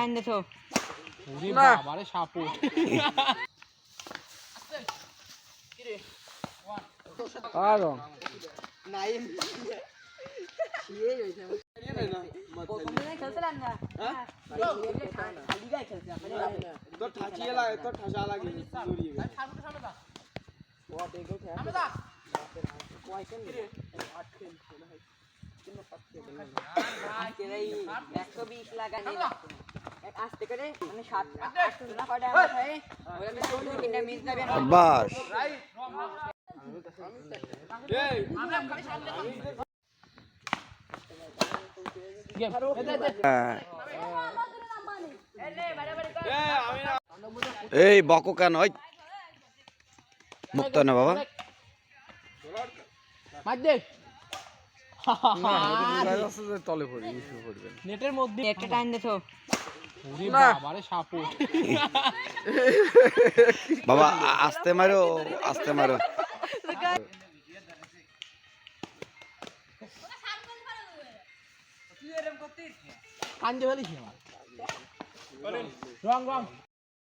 Anda tuh. Uri babare sapu. Pardon. Naim. Iya ya. প্রথমে খেলছিলেন না হ্যাঁ খালি গায় খেলছিলাম তো ঠাচিয়ে লাগে তো ঠাসা লাগে জড়িয়ে গেছে সামনে দা। ও দেখো খেলা সামনে দা। কয় কেন আট খেলছে না কিন্তু পাঁচ খেলছে না আজকে এই 120 লাগানি আস্তে করে মানে 7 8 না কয়টা হয় ওরা তো শুধু কিনা মিস যাবে না বাস এই গেম। এই বকো কেন ওই মুক্ত না বাবা মার দে। তলে পড়ে ইস্যু পড়বেন নেটের মধ্যে একটা টাইম দেখো উরি বাবারে সাপু। বাবা আস্তে মারো আস্তে মারো কান্দে ফেলিস আমার রং রং